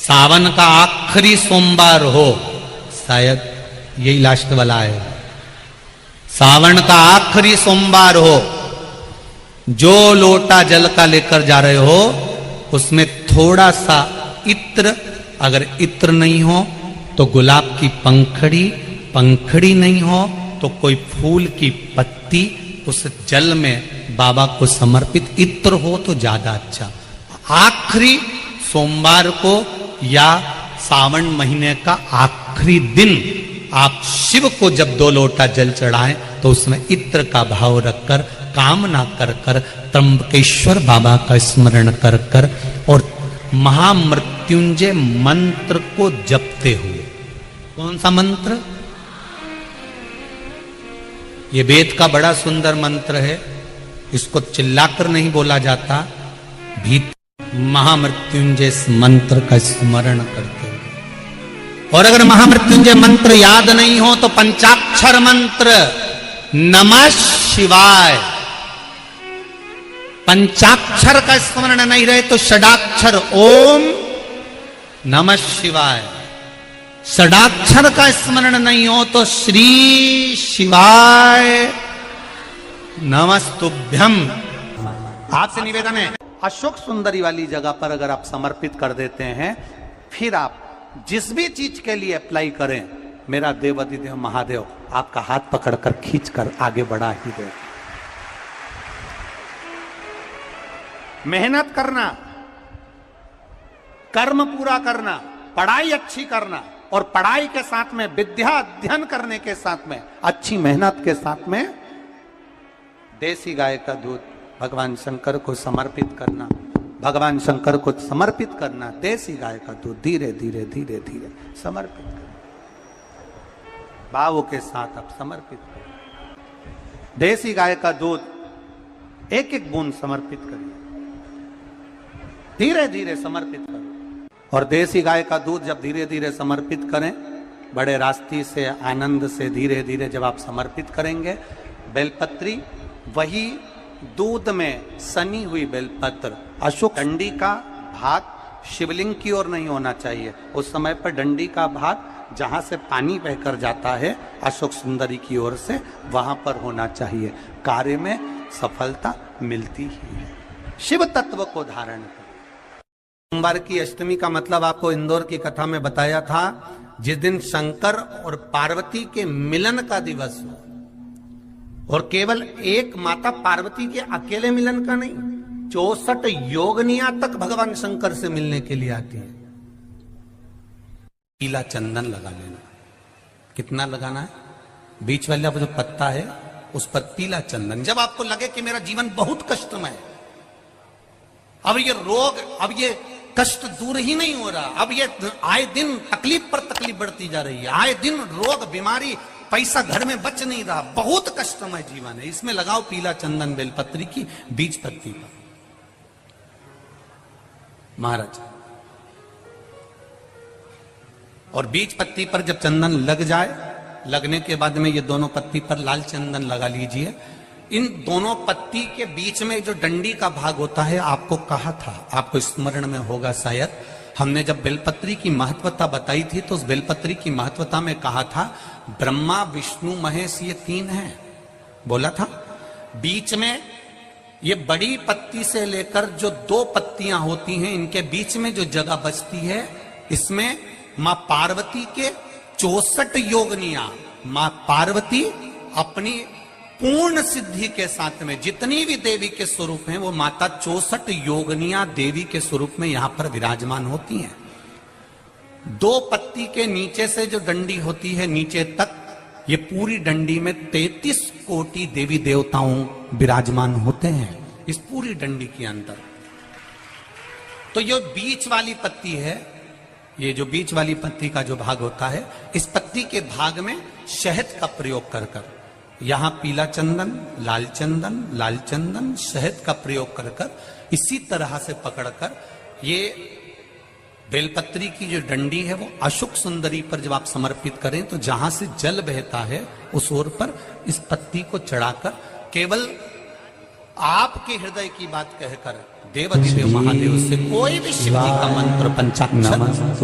सावन का आखिरी सोमवार हो, शायद यही लास्ट वाला है, सावन का आखिरी सोमवार हो, जो लोटा जल का लेकर जा रहे हो उसमें थोड़ा सा इत्र, अगर इत्र नहीं हो तो गुलाब की पंखड़ी, पंखड़ी नहीं हो तो कोई फूल की पत्ती उस जल में बाबा को समर्पित, इत्र हो तो ज्यादा अच्छा। आखिरी सोमवार को या सावन महीने का आखिरी दिन आप शिव को जब 2 लोटा जल चढ़ाएं तो उसमें इत्र का भाव रखकर, कामना कर कर, त्र्यंबकेश्वर बाबा का स्मरण कर कर और महामृत्युंजय मंत्र को जपते हुए। कौन सा मंत्र? ये वेद का बड़ा सुंदर मंत्र है, इसको चिल्लाकर नहीं बोला जाता, भीतर महामृत्युंजय मंत्र का स्मरण करते हुए। और अगर महामृत्युंजय मंत्र याद नहीं हो तो पंचाक्षर मंत्र नमः शिवाय, पंचाक्षर का स्मरण नहीं रहे तो षडाक्षर ओम नमः शिवाय, षडाक्षर का स्मरण नहीं हो तो श्री शिवाय नमस्तुभ्यम। आपसे निवेदन है, अशोक सुंदरी वाली जगह पर अगर आप समर्पित कर देते हैं, फिर आप जिस भी चीज के लिए अप्लाई करें, मेरा देवाधिदेव महादेव आपका हाथ पकड़कर खींचकर आगे बढ़ा ही दे। मेहनत करना, कर्म पूरा करना, पढ़ाई अच्छी करना और पढ़ाई के साथ में विद्या अध्ययन करने के साथ में अच्छी मेहनत के साथ में देसी गाय का दूध भगवान शंकर को समर्पित करना, भगवान शंकर को समर्पित करना, देसी गाय का दूध धीरे धीरे धीरे धीरे समर्पित करना, भावों के साथ आप समर्पित करें। देसी गाय का दूध एक एक बूंद समर्पित करिए, धीरे धीरे समर्पित करो। और देसी गाय का दूध जब धीरे धीरे समर्पित करें, बड़े रास्ते से आनंद से धीरे धीरे जब आप समर्पित करेंगे, बेलपत्री वही दूध में सनी हुई बेलपत्र, अशोक डंडी का भाग शिवलिंग की ओर नहीं होना चाहिए, उस समय पर डंडी का भाग जहां से पानी बहकर जाता है अशोक सुंदरी की ओर से, वहां पर होना चाहिए। कार्य में सफलता मिलती ही है। शिव तत्व को धारण कर। सोमवार की अष्टमी का मतलब आपको इंदौर की कथा में बताया था, जिस दिन शंकर और पार्वती के मिलन का दिवस हो, और केवल एक माता पार्वती के अकेले मिलन का नहीं, 64 योगनियां तक भगवान शंकर से मिलने के लिए आती हैं। पीला चंदन लगा लेना। कितना लगाना है? बीच वाला जो पत्ता है उस पर पीला चंदन। जब आपको लगे कि मेरा जीवन बहुत कष्टमय है, अब ये रोग, अब ये कष्ट दूर ही नहीं हो रहा, अब ये आए दिन तकलीफ पर तकलीफ बढ़ती जा रही है, आए दिन रोग बीमारी, पैसा घर में बच नहीं रहा, बहुत कष्टमय जीवन है, इसमें लगाओ पीला चंदन बेलपत्री की बीज पत्ती पर। महाराज, और बीज पत्ती पर जब चंदन लग जाए, लगने के बाद में ये दोनों पत्ती पर लाल चंदन लगा लीजिए। इन दोनों पत्ती के बीच में जो डंडी का भाग होता है, आपको कहा था, आपको स्मरण में होगा शायद, हमने जब बेलपत्री की महत्वता बताई थी तो उस बेलपत्री की महत्वता में कहा था ब्रह्मा विष्णु महेश ये 3 हैं, बोला था। बीच में ये बड़ी पत्ती से लेकर जो 2 पत्तियां होती हैं, इनके बीच में जो जगह बचती है, इसमें मां पार्वती के 64 योगनियां, मां पार्वती अपनी पूर्ण सिद्धि के साथ में जितनी भी देवी के स्वरूप हैं, वो माता 64 योगनियां देवी के स्वरूप में यहां पर विराजमान होती हैं। 2 पत्ती के नीचे से जो डंडी होती है नीचे तक, ये पूरी डंडी में 33 कोटि देवी देवताओं विराजमान होते हैं इस पूरी डंडी के अंदर। तो ये बीच वाली पत्ती है, ये जो बीच वाली पत्ती का जो भाग होता है, इस पत्ती के भाग में शहद का प्रयोग कर कर, यहां पीला चंदन, लाल चंदन, लाल चंदन, शहद का प्रयोग कर कर, इसी तरह से पकड़कर ये बेलपत्री की जो डंडी है वो अशोक सुंदरी पर जब आप समर्पित करें तो जहां से जल बहता है उस ओर पर इस पत्ती को चढ़ाकर केवल आपके हृदय की बात कहकर देवाधिदेव देव महादेव से कोई भी शिव जी का मंत्र पंचाक्षर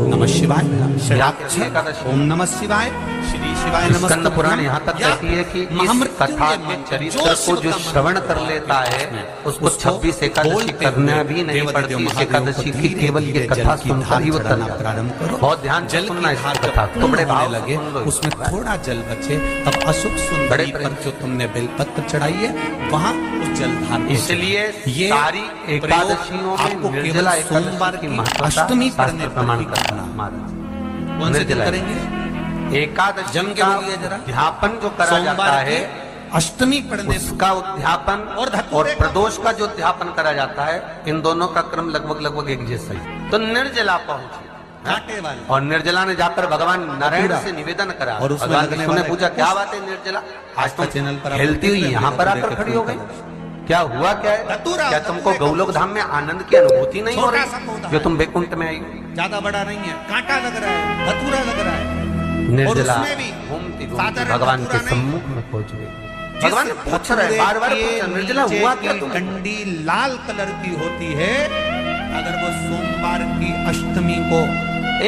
नमः शिवाय, षडाक्षर ओम नमः शिवाय, श्री शिवाय नमः। स्कंद पुराण यहाँ तक कहती है कि इस कथा के चरित्र को जो श्रवण कर लेता है उसको 26 एकादशी करना भी नहीं पड़ती। इस एकादशी की केवल ये कथा सुनकर ही वो प्रारंभ करो। बहुत ध्यान से सुनना इस कथा को, बड़े भाव लगे उसमें थोड़ा जल बचे तब अशुभ सुंदरी पर जो तुमने बेलपत्र चढ़ाई है वहाँ उस जल धारण। इसलिए ये सारी एकादशियों में निर्जला सोमवार की अष्टमी पढ़ने प्रमाण करना। कौन से दिन करेंगे? एकादशी का उद्यापन जो करा जाता है, अष्टमी पढ़ने उसका उद्यापन और प्रदोष का जो उद्यापन करा जाता है, इन दोनों का क्रम लगभग एक जैसा ही। तो निर्जला पहुंची और निर्जला ने जाकर भगवान नारायण से निवेदन करा और उसने पूछा क्या बात है निर्जला, आज तो चैनल पर हिलती हुई यहाँ पर आकर खड़ी हो गई, क्या हुआ? क्या है? क्या तुमको गौलोक धाम में आनंद की अनुभूति नहीं हो रही जो तुम वैकुंठ में आई? ज्यादा बड़ा नहीं है, कांटा लग रहा है, धतूरा लग रहा है। निर्जला घूमती घूमती भगवान के सम्मुख में पहुंच गई। भगवान पूछ रहे बार-बार निर्जला हुआ क्या? डंडी लाल कलर की होती है अगर वो सोमवार की अष्टमी को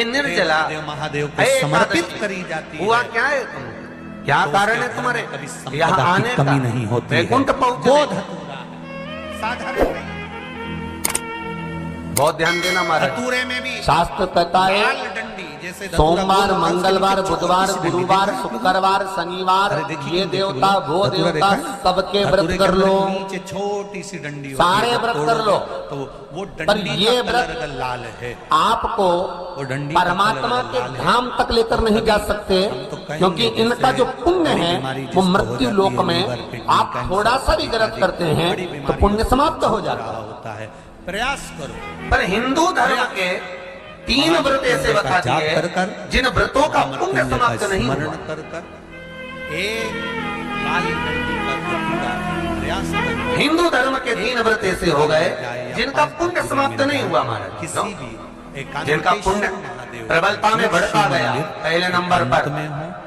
निर्जला महादेव को समर्पित करी जाती है। हुआ क्या है? क्या कारण है तुम्हारे यहाँ आने का? कमी नहीं होती, वैकुंठ पहुंचे साधारण नहीं। बहुत ध्यान देना महाराज। धतूरे में भी शास्त्र कहता है सोमवार, मंगलवार, बुधवार, गुरुवार, शुक्रवार, शनिवार ये देवता वो देवता सबके व्रत कर लो, छोटी सी डंडी सारे व्रत कर लो। तो वो पर ये व्रत लाल है, आपको परमात्मा के धाम तक लेकर नहीं जा सकते, क्योंकि इनका जो पुण्य है वो मृत्यु लोक में आप थोड़ा सा भी गलत करते हैं तो पुण्य समाप्त हो जाता है। प्रयास करो। पर हिंदू धर्म के 3 व्रत ऐसे बता दिए जिन व्रतों का पुण्य समाप्त नहीं हुआ। हिंदू धर्म के 3 व्रत ऐसे हो गए जिनका पुण्य समाप्त नहीं हुआ महाराज। किसी भी जिनका पुण्य प्रबलता में बढ़ता गया। पहले नंबर पर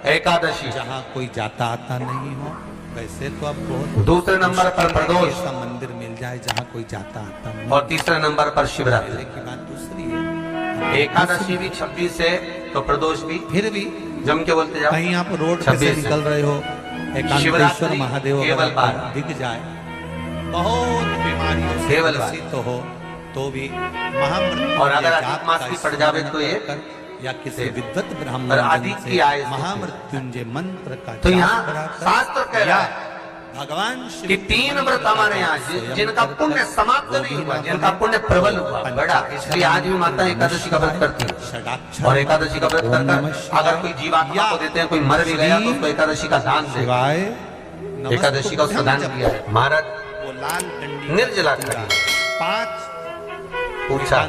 एकादशी, जहाँ कोई जाता आता नहीं हो, वैसे तो अब बहुत। दूसरे नंबर पर प्रदोष, ऐसा मंदिर मिल जाए जहाँ कोई जाता आता नहीं। और तीसरे नंबर पर शिवरात्रि की बात दूसरी है। एकादशी भी 26 है तो प्रदोष भी, फिर भी जम के बोलते जाओ। कहीं आप रोड से निकल रहे हो, एकांतेश्वर महादेव केवल दिख जाए, बहुत बीमारियों से ग्रसित हो तो भी महामृत्यु, और अगर अधिक मास भी पड़ जावे तो ये या किसी विद्वत ब्राह्मण अधिक की आय महामृत्युंजय मंत्र का तो यहाँ शास्त्र कह रहा है भगवान कि 3 व्रत हमारे यहाँ जिनका पुण्य समाप्त नहीं हुआ, जिनका पुण्य प्रबल हुआ बड़ा, इसलिए आज भी माता एकादशी का व्रत करती है। और एकादशी का व्रत कर अगर कोई जीवात्मा को देते हैं, कोई मर भी गया तो उसको एकादशी का दान दे, एकादशी का उसका दान किया है। महाराज निर्जला खड़ी 5 पूछा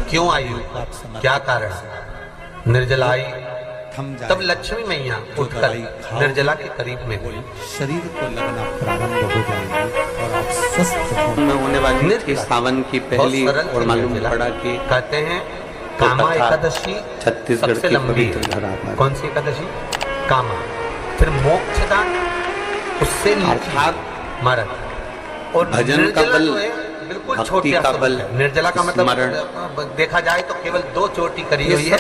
क्यों आई, क्या कारण? निर्जला आई तब लक्ष्मी मैया उठकर निर्जला के करीब में हुई, शरीर को लगना प्रारंभ हो जाएगी और आप स्वस्थ होने वाली सावन की पहली और मालूम पड़ा कि कहते हैं कामा एकादशी छत्तीसगढ़ की लंबी। कौन सी एकादशी? कामा। फिर मोक्षदान, उससे महाराज। और भजन का बल, बिल्कुल छोटी का बल। निर्जला का मतलब देखा जाए तो केवल 2 चोटी करी हुई है,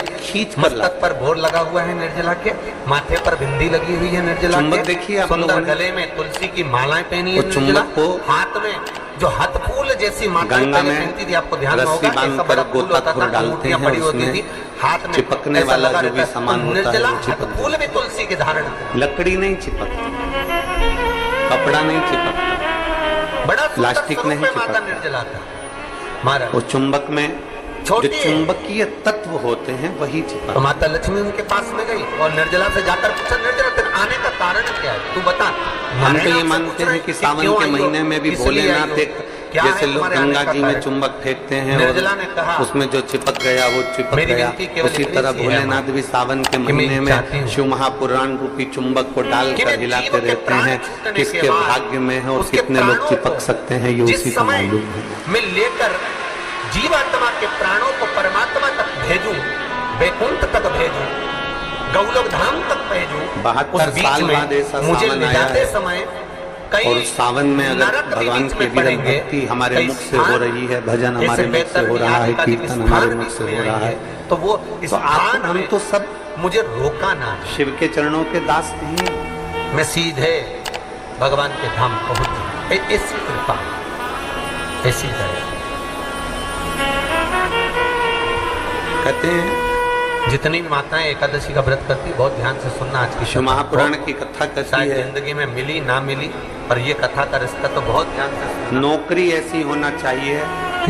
मस्तक पर भोर लगा हुआ है निर्जला के, माथे पर बिंदी लगी हुई है निर्जला के, देखिए सुंदर गले में तुलसी की मालाएं पहनी है निर्जला, हाथ में जो हाथ फूल जैसी माता पहनती थी, आपको ध्यान होगा ऐसा बड़ा फूल होता था, मूर्तियां पड़ी होती थी, हाथ में चिपकने वाला जो भी सामान होता है वो फूल भी तुलसी के धारण, लकड़ी नहीं चिपकती, कपड़ा नहीं चिपकता, बड़ा प्लास्टिक नहीं माता निर्जला था महाराज। वो चुंबक में जो चुंबकीय तत्व होते हैं वही चिपक। तो माता लक्ष्मी उनके पास में गई और निर्जला से जाकर पूछा, निर्जला तेरे आने का कारण क्या है, तू बता। हम तो ये मानते हैं कि सावन के महीने में भी भोलेनाथ एक जैसे लोग गंगा जी में चुंबक फेंकते हैं और उसमें जो चिपक गया वो चिपक गया, उसी तरह भोलेनाथ भी सावन के महीने में शिव महापुराण रूपी चुंबक को डालकर हिलाते रहते हैं। किसके भाग्य में है और कितने लोग चिपक सकते हैं ये उसी को मालूम है। मैं लेकर जीवात्मा के प्राणों को परमात्मा तक भेजूं, वैकुंठ तक भेजूं, गौलोक धाम तक भेजूं, 72 साल बाद ऐसा मुझे ले जाते समय और सावन में अगर भगवान की विरह भक्ति हमारे मुख से हो रही है, भजन हमारे मुख से हो रहा है, कीर्तन हमारे मुख से हो रहा है, तो वो इस हम तो सब मुझे रोका ना, शिव के चरणों के दास नहीं, मैं सीधे भगवान के धाम पहुंच, ऐसी कृपा, ऐसी दया। कहते हैं जितनी भी माताएं एकादशी का व्रत करती, बहुत ध्यान से सुनना आज की शिव महापुराण की कथा शायद है, जिंदगी में मिली ना मिली, पर ये कथा का रिश्ता तो बहुत ध्यान से सुनना। नौकरी ऐसी होना चाहिए,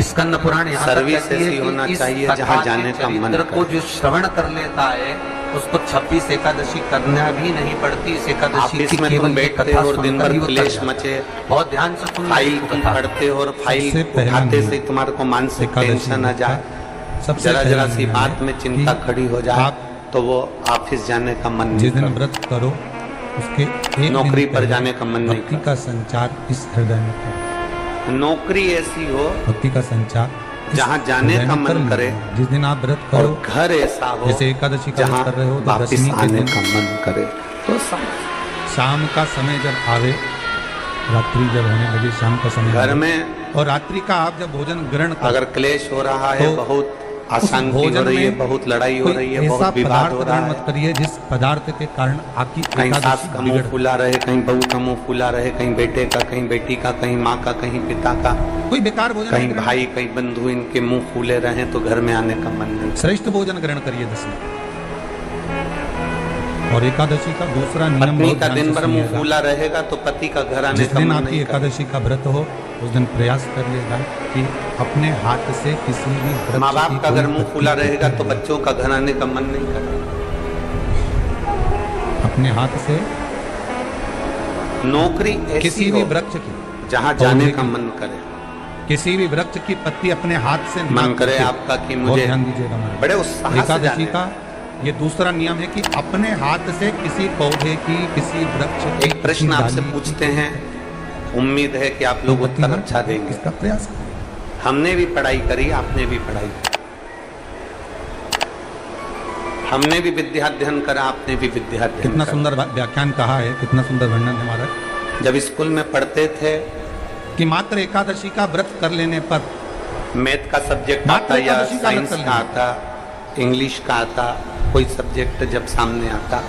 स्कंद पुराण सर्विस ऐसी होना चाहिए जहाँ जाने का मन को जो श्रवण कर लेता है उसको 26 एकादशी करना भी नहीं पड़ती। इस एकादशी की केवल बैठते हो और दिन भर क्लेश मचे, बहुत ध्यान से सुनना, फाइल पढ़ते हो और फाइल उठाते से तुम्हारे को मानसिक टेंशन आ जाए, जरा जरा सी बात में चिंता खड़ी हो जाए तो वो ऑफिस जाने का मन नहीं, जिस दिन व्रत करो उसके एक नौकरी पर जाने का मन नहीं, भक्ति का संचार इस हृदय में करो। नौकरी ऐसी हो भक्ति का संचार जहाँ जाने का मन करे, जिस दिन आप व्रत और करो, घर ऐसा हो जैसे एकादशी का व्रत कर रहे हो तो वापस दशमी के आने दिन का मन करे, तो शाम का समय जब आवे, रात्रि जब होने लगे, शाम का समय घर आवे, में और रात्रि का आप जब भोजन ग्रहण करो, अगर क्लेश हो रहा है, तो बहुत अशांति हो रही है, बहुत लड़ाई हो रही है, बहुत विवाद हो रहा है, मत करिए जिस पदार्थ के कारण आपकी कहीं सास एकादशी का मुंह फूला रहे, कहीं बहू का मुंह फूला रहे, कहीं बेटे का, कहीं बेटी का, कहीं माँ का, कहीं पिता का, कोई बेकार भोजन कहीं नहीं भाई, कहीं बंधु, इनके मुंह फूले रहे तो घर में आने का मन नहीं। श्रेष्ठ भोजन ग्रहण करिए दशमी। और एकादशी का दूसरा नियम पत्नी बहुत का ध्यान दिन से भर मुंह सुनिएगा। फूला रहेगा तो पति का घर आने जिस का दिन मन आपकी नहीं करेगा। एकादशी का व्रत हो उस दिन प्रयास करिएगा कि अपने हाथ से किसी भी वृक्ष माँ बाप की का अगर कोई मुंह पत्ती फूला को रहेगा तो बच्चों का घर आने का मन नहीं करेगा। अपने हाथ से नौकरी ऐसी किसी भी हो वृक्ष की, जहाँ जाने का मन करे, किसी भी वृक्ष की पत्ती अपने हाथ से मन करे काटे। आपका कि बहुत मुझे ध्यान दीजिएगा हमारे। बड़े उत्साह से एकादशी जाने का ये दूसरा नियम है कि अपने हाथ से किसी पौधे की, किसी वृक्ष की, एक प्रश्न किसी आपसे डाली की पूछते हैं, उम्मीद है कि आप लोग उत्तर अच्छा देंगे। इसका प्रयास करें। हमने भी पढ़ाई करी, आपने भी पढ़ाई करी, हमने भी विद्याध्ययन करा, आपने भी विद्याध्ययन कितना करा। सुंदर व्याख्यान कहा है, कितना सुंदर वर्णन है हमारा। जब स्कूल में पढ़ते थे कि मात्र एकादशी का व्रत कर लेने पर, मैथ का सब्जेक्ट मात्र आता या एकादशी का साइंस व्रत का आता, इंग्लिश का आता, कोई सब्जेक्ट जब सामने आता,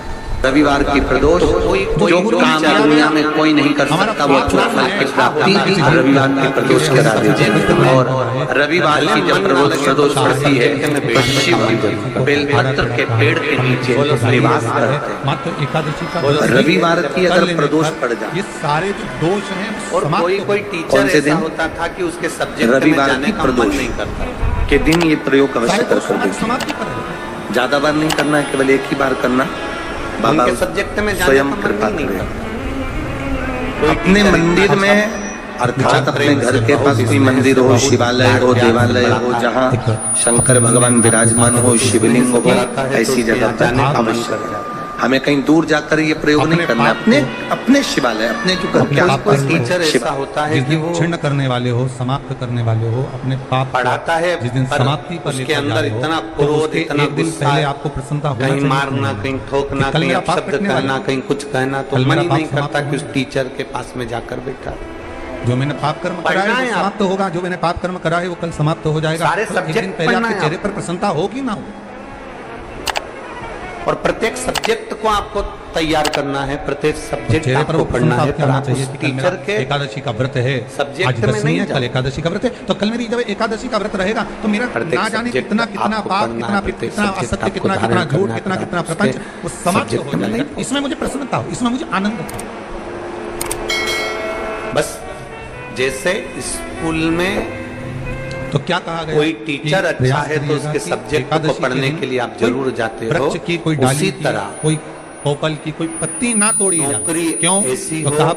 रविवार की प्रदोष जो काम दुनिया में कोई नहीं कर सकता वो फल की प्राप्ति रविवार की प्रदोष करा देते हैं। और रविवार की जब प्रदोष पड़ती है तो शिव बेलपत्र के पेड़ के नीचे निवास करते हैं। मात्र एकादशी का रविवार की कर अगर लेने प्रदोष पर पड़ जाए, ये सारे जो दोष हैं वो और समाप्त कोई हो कोई गए। टीचर कौन से ऐसा दिन? होता था कि उसके सब्जेक्ट में रविवार जाने की का मन प्रदोष नहीं करता। के दिन ये प्रयोग अवश्य सारे कर दोष समाप्त दीजिए। समाप्ति कर रहे। ज्यादा बार नहीं करना है, केवल एक ही बार करना। बाबा उनके सब्जेक्ट में जाने स्वयं का मन कृपा नहीं करें। करता। अपने मंदिर में अर्थात अपने घर के पास कोई मंदिर हो, शिवालय हो, देवालय हो, जहाँ शंकर भगवान विराजमान हो, शिवलिंग हो, ऐसी जगह पर अवश्य करें। हमें कहीं दूर जाकर ये प्रयोग नहीं करना है। अपने अपने शिवालय, अपने जो घर के पाप आसपास टीचर शिव- ऐसा होता है जिस कि दिन वो क्षीण करने वाले हो, समाप्त करने वाले हो, अपने पाप को पढ़ाता है, जिस दिन पर समाप्ति पर उसके लेकर जा अंदर रहे हो, इतना तो क्रोध, उसके इतना एक दिन गुस्सा, पहले आपको प्रसन्नता होना कहीं चाहिए। मारना, कहीं ठोकना, कि कल कहीं मेरा पाप अपशब्द कटने वाला कहना, है। कहीं कुछ कहना, तो कल मन मेरा ही पाप नहीं करता समाप्त कि उस होगा। टीचर के पास में जाकर बैठा। जो मैंने पाप कर्म करा है पढ़ना वो है समाप्त होगा, जो मैंने पाप कर्म करा है वो कल समाप्त हो जाएगा। सारे तो एक दिन सब्जेक्ट पहले पढ़ना आपके है चेहरे पर प्रसन्नता हो कि ना हो। और प्रत्येक सब्जेक्ट को आपको तैयार करना है, प्रत्येक सब्जेक्ट चेहरे पर आपको वो पढ़ना प्रसन्नता है, आपके पर आना आप चाहिए उस कि कल टीचर मेरा के एकादशी का व्रत है, सब्जेक्ट आज में दशमी नहीं है, कल जाना। एकादशी का व्रत है, तो कल मेरी जब एकादशी का व्रत रहेगा तो मेरा प्रत्येक ना जाने सब्जेक्ट कितना कितना आपको पाप, पढ़ना कितना है, प्रत्येक कितना सब्जेक्ट असत्य, आपको कितना धारण कितना झूठ, करना है, कितना पर कितना आप प्रपंच, उसके वो समाप्त सब्जेक्ट हो में जाएगा। नहीं। इसमें मुझे प्रसन्नता हो, इसमें मुझे आनंद हो। बस जैसे स्कूल में तो क्या कहा गया? कोई टीचर कि अच्छा प्रयास है तो करिएगा उसके कि सब्जेक्ट को एकादशी पढ़ने दिन के लिए आप कोई जरूर जाते हो। वृक्ष की कोई डाली उसी की, तरह कोई पोपल की कोई पत्ती ना तोड़ी जाए। नौकरी क्यों? ऐसी तो हो कहा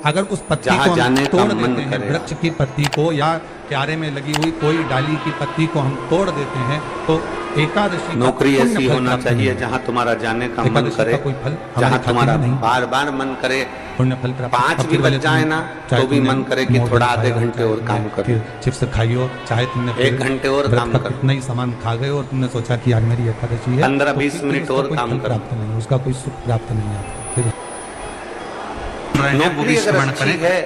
अगर उस पत्ती जहाँ को हम जाने का तोड़ मन देते हैं, करे। वृक्ष की पत्ती को या क्यारे में लगी हुई कोई डाली की पत्ती को हम तोड़ देते हैं तो एकादशी का नौकरी पुण्य ऐसी फल होना प्राप्त चाहिए नहीं जहाँ तुम्हारा जाने का मन एकादशी का करे, कोई फल जहाँ हमारे खाते तुम्हारा में नहीं। बार बार मन करे, पुण्य फल प्राप्त। 5 अब भी फिर भले बज जाए तुमने ना चाहे तो भी तुमने मन करे कि मोमोज थोड़ा आधे खाया, घंटे और काम करो, फिर चिप्स खाइयो, चाहे तुमने फिर 1 घंटे और व्रत काम का करो, कितना ही सामान खा गए और तुमने सोचा कि आज मेरी एकादशी है, 15-20 तो फिर मिनट उसका और कोई काम फल करो। प्राप्त नहीं, उसका कोई सुख प्राप्त नहीं है। फिर सुन रहे हैं वो भी नौकरी अगर श्रवण अच्छी करें। है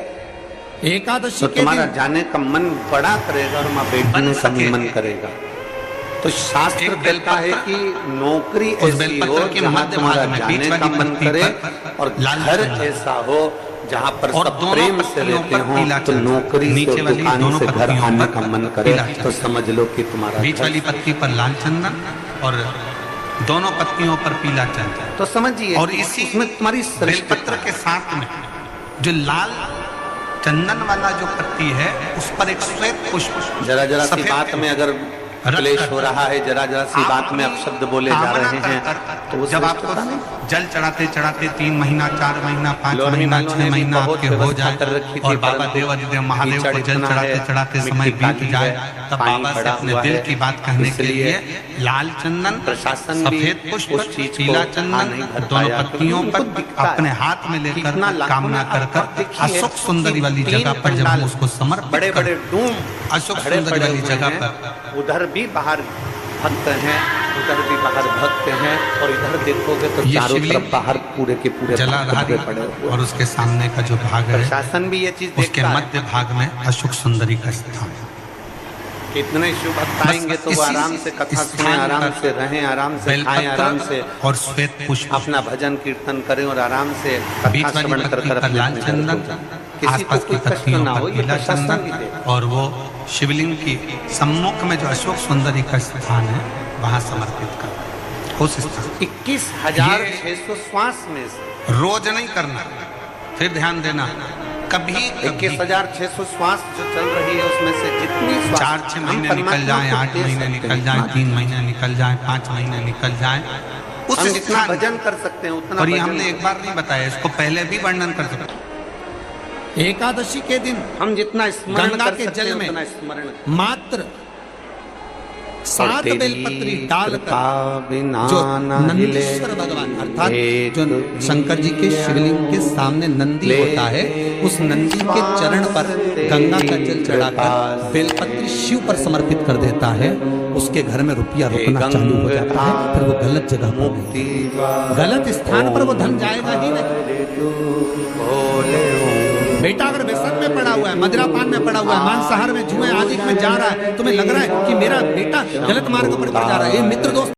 एकादशी तो के तुम्हारा दिन जाने का मन बड़ा करेगा और वहां बैठने का भी मन करेगा। तो शास्त्र एक कहता है कि नौकरी उस ऐसी बेलपत्र हो के जहां मध्य तुम्हारा भाग में जाने बीच का वाली मन पत्ती करे पर और लाल घर चंदन। ऐसा हो जहां पर और सब दोनों प्रेम से पत्तियों रहते पर हो पीला तो चंदन। नौकरी से नीचे वाली दुकान दोनों से घर पत्तियों आने पर का मन करे पीला तो चंदन। समझ लो कि तुम्हारा बीच घर वाली पत्ती पर लाल चंदन और दोनों पत्तियों पर पीला चंदन। तो समझिए और इसी उसमें तुम्हारी बेलपत्र के साथ में जो लाल चंदन वाला जो पत्ती है उस पर एक श्वेत पुष्प जरा जरा सी सफेद बात में अगर क्लेश हो रहा है, जरा जरा सी बात में अपशब्द बोले जा कामना रहे कर- हैं तो वो जब श्रेष्ठता आपको नहीं। जल चढ़ाते चढ़ाते 3 महीना 4 महीना 5 लोरमी महीना वालों 6 ने भी महीना बहुत आपके हो व्यवस्था जाए कर रखी थी, और बाबा परंतु देवादिदेव महादेव को कीचड़ जल इतना चढ़ाते है, चढ़ाते समय मिट्टी बीत काली जाए है, तब पानी बाबा से पड़ा अपने हुआ दिल है। की बात कहने के इसलिए लिए लाल चंदन प्रशासन भी सफेद पुष्प उस चीज को पीला नहीं चंदन भर दोनों पाया, पत्तियों क्योंकि पर उनको दिखता है। अपने हाथ में लेकर कितना लाखों कामना में कर आप कर देखिए अशोक सुंदरी वाली तीन जगह पर जब हम पंडाल, उसको समर्पित बड़े बड़े करते डूम अशोक खड़े सुंदरी पड़े वाली हुए जगह हैं। पर उधर भी बाहर भक्त हैं, उधर भी बाहर भक्त हैं और इधर देखोगे तो ये चारों शिवलिंग तरफ बाहर पूरे के पूरे भक्त जलाधारी पड़े हुए हैं। और उसके सामने का जो भाग है प्रशासन भी ये चीज उसके देखता है मध्य भाग में अशोक सुंदरी का स्थान है। कितने शिव भक्त आएंगे तो वो इसी आराम से कथा स्थान सुने, आराम पर से रहें, आराम से खाएं, बेलपत्र आराम से और श्वेत पुष्प अपना भजन कीर्तन करें और आराम से बीच कथा वाली श्रवण कर पत्ती कर पर अपने लाल अपने घर चंदन को जाएं। किसी को आसपास की कोई कष्ट पत्तियों ना हो, पर ये पीला प्रशासन भी चंदन दे। और वो शिवलिंग की सम्मुख में जो अशोक सुंदरी का स्थान है वहां समर्पित कर उस स्थान 21,600 श्वास में से रोज नहीं करना, फिर ध्यान देना कभी 21,600 श्वास जो चल रही है उसमें से जितनी श्वास 4-6 हम महीने परमात्मा निकल जाए, को 8 दे महीने सकते निकल हैं। जाए, 3 महीने निकल जाए, 5 महीने निकल जाए उस हम जितना स्थान भजन कर सकते हैं उतना और ये भजन हमने एक बार नहीं बताया, इसको पहले भी वर्णन कर सकते। एकादशी के दिन हम जितना स्मरण गंगा कर के सकते जल हैं में उतना स्मरण मात्र 7 तेरी बेलपत्री डालकर कृपा बिना जो ना नंदीश्वर हिले, भगवान अर्थात एक जो शंकर जी के शिवलिंग के सामने नंदी होता है उस नंदी के चरण पर गंगा का जल चढ़ाकर बेलपत्री शिव पर समर्पित कर देता है, उसके घर में रुपया रुकना चालू हो जाता है। फिर वो गलत जगह पर नहीं, गलत स्थान पर वो धन जाएगा ही नहीं। बेटा अगर व्यसन में पड़ा हुआ है, मदिरापान में पड़ा हुआ है, मांसाहार में, जुए आदि में जा रहा है, तुम्हें लग रहा है कि मेरा बेटा गलत मार्ग पर जा रहा है, ये मित्र दोस्त